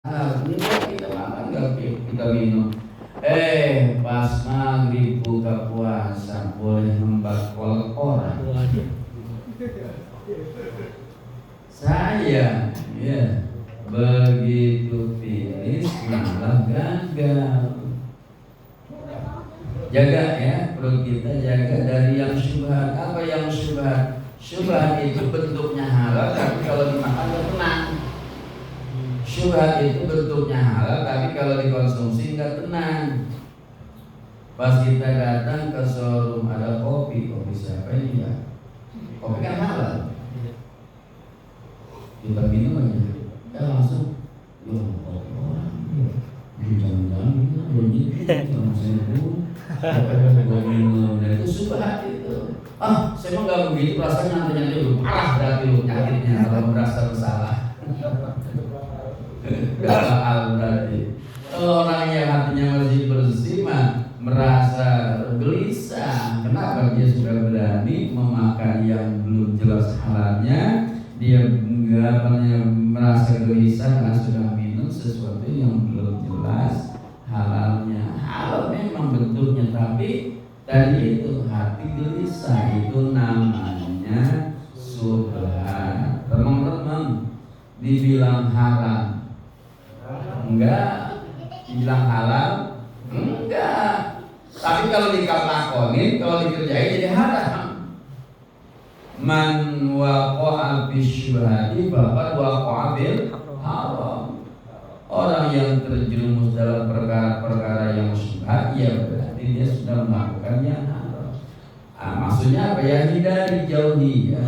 Ini kita makan nggak kita minum. Pas maghrib buka puasa boleh nembak kolak orang. Saya ya begitu finish malah gagal. Jaga ya perut kita, jaga dari yang syubhat. Apa yang syubhat? Syubhat itu bentuknya halal, tapi kalau dimakan nggak tenang. Syubhat itu bentuknya halal, tapi kalau dikonsumsi nggak tenang. Pas kita datang ke showroom ada kopi siapa ini ya? Kopi kan halal. Kita minum aja, ya langsung, ya kopi orang, jangan-jangan ini sama saya dulu, gue minum, dan itu syubhat itu. Saya mah nggak begitu, rasanya nanti lu parah berarti lu nyakitnya kalau merasa bersalah. Gagal berarti. Kalau orang yang hatinya masih bersih mah merasa gelisah. Kenapa? Dia sudah berani memakan yang belum jelas halalnya. Dia enggak merasa gelisah karena sudah minum sesuatu yang belum jelas halalnya. Halal memang bentuknya, tapi tadi itu hati gelisah, itu namanya syubhat. Teman-teman, dibilang haram enggak, dibilang halal enggak, tapi kalau dikatakonin, kalau dikerjain jadi haram. Man waqa'a bisyubhati faqad waqa'a bil haram. Orang yang terjerumus dalam perkara-perkara yang syubhat, ya berarti dia sudah melakukan yang haram. Maksudnya apa ya? Hindari, jauhi ya.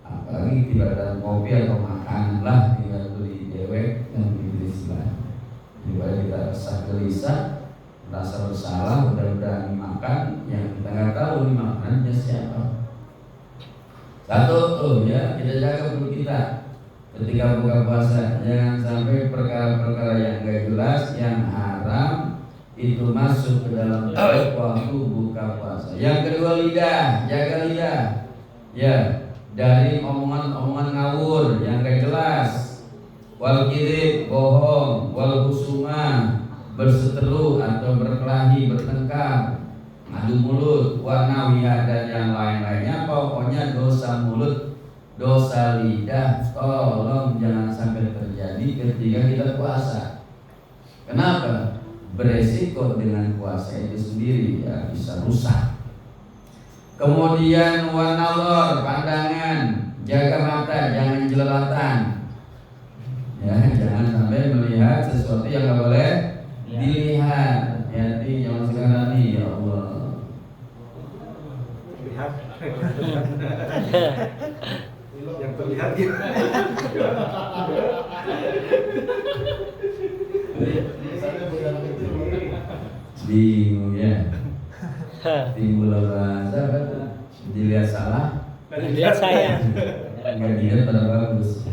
Apalagi tidak ada kopi atau makanan lah, tidak beli dewek dan daripada kita resah gelisah, merasa bersalah, udah makan yang kita nggak tahu ini makanannya siapa. Satu ya, kita jaga perut kita ketika buka puasa, jangan sampai perkara-perkara yang nggak jelas, yang haram itu masuk ke dalam waktu buka puasa. Yang kedua, lidah, jaga lidah ya, dari omongan-omongan ngawur yang nggak jelas, wal kidib, bohong, wal husumah, berseteru atau berkelahi, bertengkar, ngadu mulut, warnawiya dan yang lain-lainnya. Pokoknya dosa mulut, dosa lidah, tolong jangan sampai terjadi ketika kita puasa. Kenapa? Beresiko dengan puasa itu sendiri ya, bisa rusak. Kemudian wanalor, pandangan, jaga mata, jangan jelalatan. Ya, jangan sampai melihat sesuatu yang nggak boleh dilihat. Hati yang sekarang ini, ya Allah. Lihat. Yang terlihat gitu. Bingung ya. Timbul bahasa dilihat salah, dilihat saya. nggak dilihat pada bagus.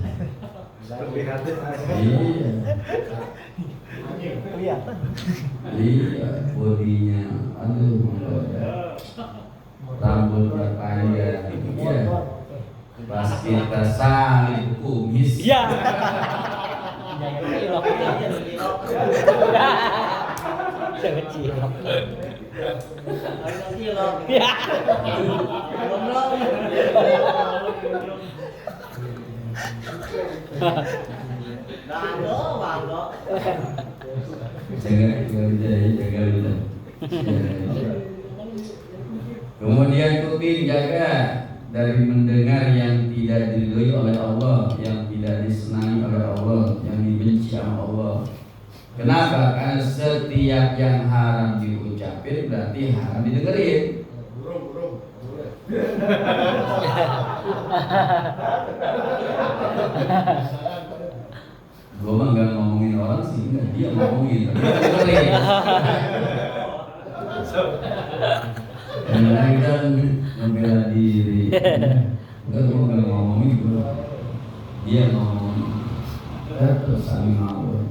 Terlihat. Iya. Kelihatan. Iya, bodinya, aduh, rambutnya panjang, iya. Pas kita salib kumis. Iya. Jangan cilok. Ya. Jaga lidah. Kemudian kuping, jaga dari mendengar yang tidak diridhoi oleh Allah, yang tidak disenangi oleh Allah, yang dibenci oleh Allah. Kenapa? Karena setiap yang haram diucapin berarti haram didengerin. Gue mah nggak ngomongin orang sih, enggak, dia ngomongin, tapi dengerin. Karena kita membela diri. Enggak, gue nggak ngomongin, dia ngomongin. Terus saling ngawur.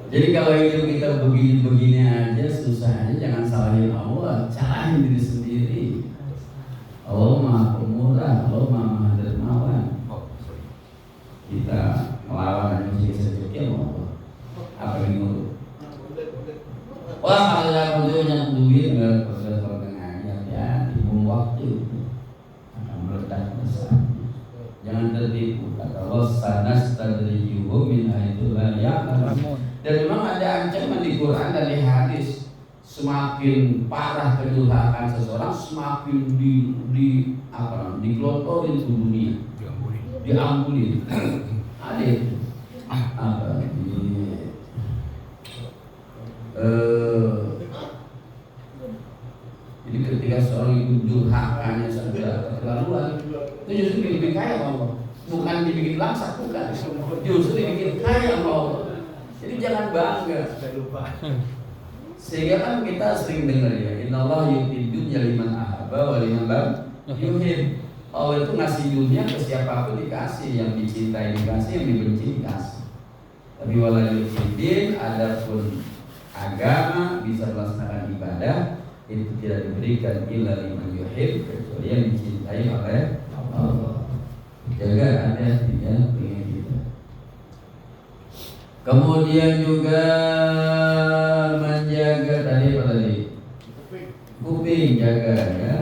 Jadi kalau hidup kita begini-begini aja susah aja jangan salahin Allah, salahin diri sendiri. Allah Maha Pemurah, Allah Maha Dermawan. Kita melawan manusia sejati Allah. Apa yang ngurus? Wah, ada yang duit nggak proses pertengahan ya, dibuang waktu akan meledak besar. Jangan tertipu. Kata Allah, sanastadrijuhum min haitsu la ya'lamun. Dan memang ada ancaman di Quran dan di hadis, semakin parah kedurhakaan seseorang, semakin dikelontorin ke dunia, diampuni. Ada itu. Apa? Jadi ketika seorang itu durhakanya sudah keterlaluan, itu justru dibikin kaya sama Allah, bukan dibikin langsak, bukan, justru dibikin kaya sama Allah. Jadi jangan bangga. Sehingga kan kita sering dengar ya, Innallaha yu'ti dunya liman ahabba wa liman lam yuhib. Allah itu ngasih dunia ke siapapun dikasih, yang dicintai dikasih, yang dibenci dikasih. Tapi wala yu'ti, adapun agama bisa melaksanakan ibadah itu tidak diberikan illa liman yuhib, kecuali yang dicintai oleh Allah. Jaga hati-hati ya pengen kita. Kemudian juga menjaga tadi apa tadi? Kuping jaga ya.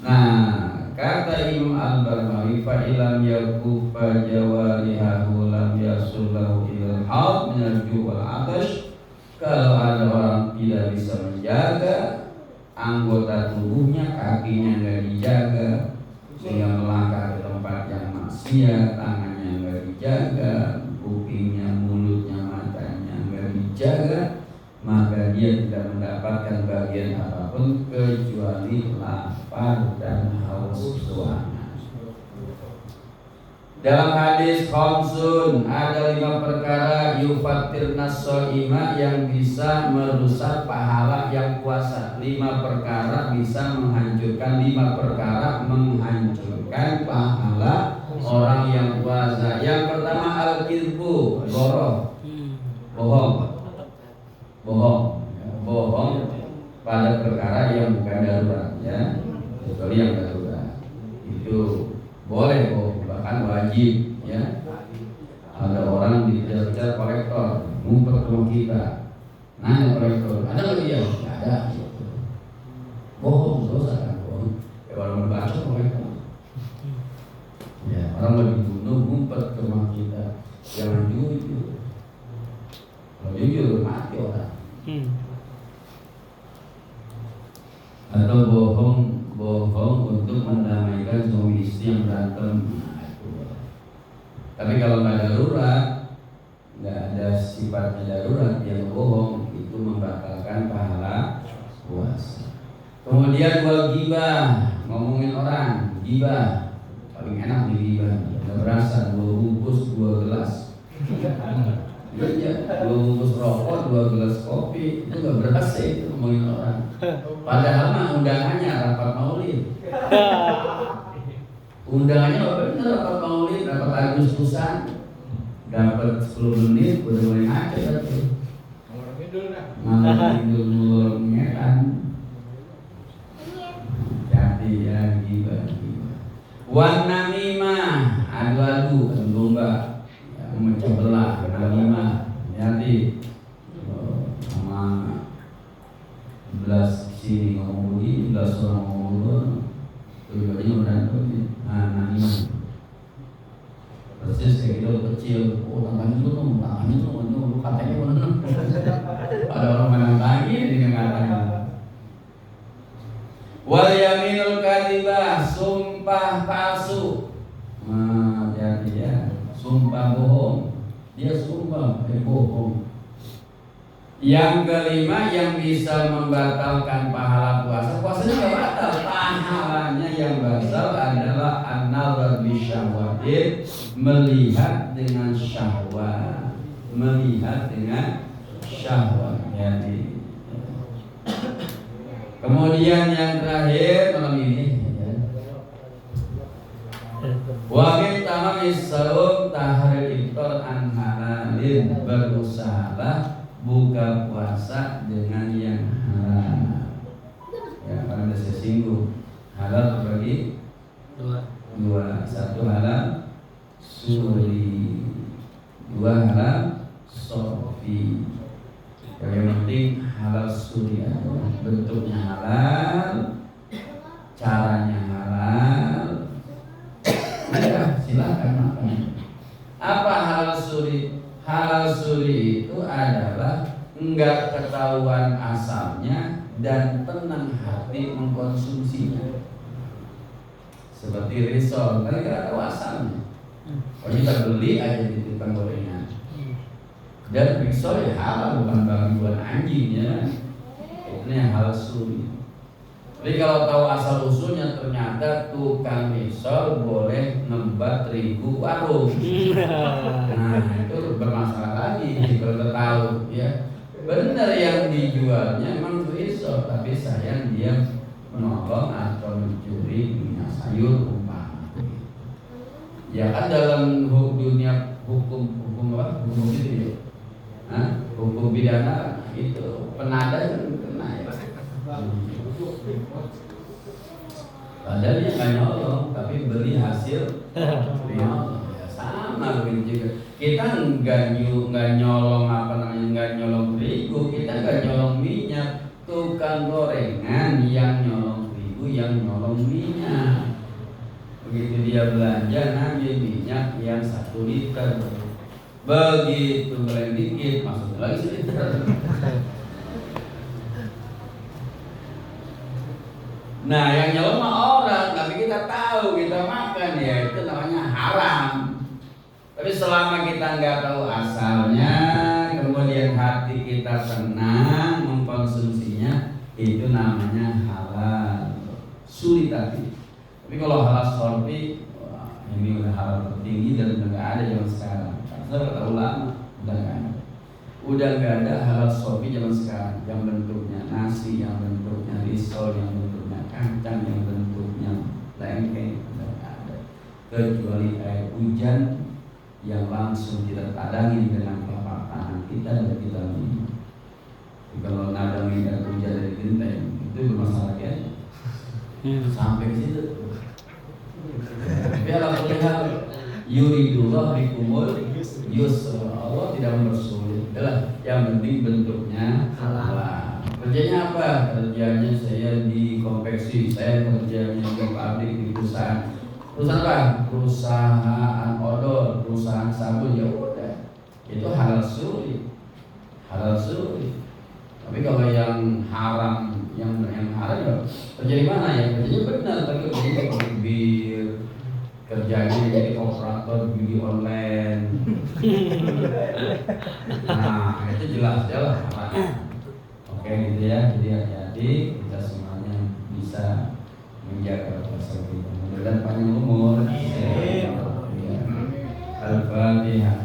Nah, kata Imam Al-Barmawi, fa ilam yakufa jawarihahu lam yasullahu ilal haud minal ju' wal atash. Kalau ada orang tidak bisa menjaga anggota tubuhnya, kakinya nggak dijaga, sehingga melangkah ke tempat yang maksiat, tangannya nggak dijaga, kupingnya, mulutnya, matanya nggak dijaga, maka dia tidak mendapatkan bagian apapun kecuali lapar dan haus ruangan. Dalam hadis khamsun ada 5 perkara yufatirna shaima yang bisa merusak pahala yang puasa. 5 perkara bisa menghancurkan, 5 perkara menghancurkan pahala orang yang puasa. Yang pertama al-kizbu, bohong. Bohong pada perkara yang bukan darurat ya. Kecuali yang darurat. Itu boleh bohong, bahkan wajib ya. Ada orang dikejar-kejar kolektor, ngumpet ke rumah kita, nanya kolektor, ada nggak dia? Nggak ada. Bohong, dosa kan bohong. Orang membaca kolektor. Ya, orang mau dibunuh, ngumpet ke rumah kita, jangan jujur. Kalau jujur mati orang. Atau bohong untuk mendamaikan suami istri yang berantem. Tapi kalau nggak darurat, nggak ada sifatnya darurat, yang bohong itu membatalkan pahala puasa. Kemudian wal ghibah, ngomongin orang, ghibah paling enak di ghibah, nggak berasa 2 bungkus 2 gelas. Iya, 2 bungkus rokok 2 gelas kopi itu nggak berasa itu ngomongin orang. Padahal mah undangannya rapat maulid. Undangannya apa benar rapat maulid, rapat Agustusan, dapat 10 menit udah mulai ngaca tuh. Ngalor ngidul kan. Jadi ya gibah. Wan namimah, adu domba, memecah belah, namimah. Jadi sama 11 sini ngomong begini, 11 orang ngomong begini. Tujuannya berantem nih, namimah. Persis kayak gitu kecil, tangannya tuh, lu katanya mana? Ada orang menang lagi dengan katanya. Wal yaminul kadhibah, sumpah palsu. Jadi ya, sumpah bohong. Dia sumpah bohong. Yang kelima yang bisa membatalkan pahala puasa. Puasanya nggak batal, pahalanya yang batal adalah an-nazar bisyahwatin, melihat dengan syahwat, melihat dengan syahwat. Jadi kemudian yang terakhir malam ini wa min tamamis saum tahrir iftar an halalin, berusahalah buka puasa dengan halal terbagi dua, satu halal suri, dua halal sofi. Yang penting halal suri adalah bentuknya halal, caranya halal. Ya, silakan makan. Apa halal suri? Halal suri itu adalah enggak ketahuan asalnya dan tenang hati mengkonsumsinya. Seperti risol, kan kita tahu asalnya. Kalau kita beli aja di tukang gorengan. Dan risol ya halal, bukan buat anjing ya. Ini yang halal suri. Tapi kalau tahu asal usulnya ternyata tukang risol boleh nembat terigu warung. Nah itu bermasalah lagi kalau kita tahu ya. Benar yang dijualnya memang risol, tapi sayang dia menolong atau mencuri minyak sayur umpama. Ya kan dalam dunia hukum apa? Hukum itu ya. Hukum pidana itu penada kan kena ya. Padahal dia nggak nyolong, tapi beli hasil nyolong. Ya, sama begitu juga. Kita nggak nyolong apa namanya, nggak nyolong terigu, kita nggak nyolong minyak. Tukang gorengan yang nyolong terigu, yang nyolong minyak. Begitu dia belanja ngambil minyak yang 1 liter. Begitu mulai dikit masuk lagi 1 liter. Nah yang nyolong mah orang, tapi kita tahu, kita makan, ya itu namanya haram. Tapi selama kita nggak tahu asalnya, kemudian hati kita tenang mengkonsumsinya, itu namanya halal. Sulit tapi kalau halal sorfi, ini udah halal tertinggi dan udah nggak ada zaman sekarang. Karena kata ulama udah nggak ada halal sorfi zaman sekarang, yang bentuknya nasi, yang bentuknya risol, yang bentuknya kacang, yang bentuknya lengkeng, udah nggak ada. Kecuali air hujan yang langsung kita tadangi dengan telapak tangan kita dan kita minum. Kalau nadangin air hujan dari genteng itu bermasalah ya. Sampai ke situ. Tapi alhamdulillah yuridullah bikumul yusra. Allah tidak mempersulit. Yang penting bentuknya halal. Kerjanya apa? Kerjanya saya di konveksi, saya kerjanya di pabrik, di perusahaan. Perusahaan apa? Perusahaan odol, perusahaan sabun, ya udah. Itu halal suri. Halal suri. Tapi kalau yang haram, yang haram ya kerja di mana ya? Kerjanya benar, tapi kerjanya bir, kerjanya jadi operator judi online. Nah itu jelas lah. Oke gitu ya. Jadi hati-hati, kita semuanya bisa menjaga puasa kita. Mudah-mudahan panjang umur. Al-Fatihah.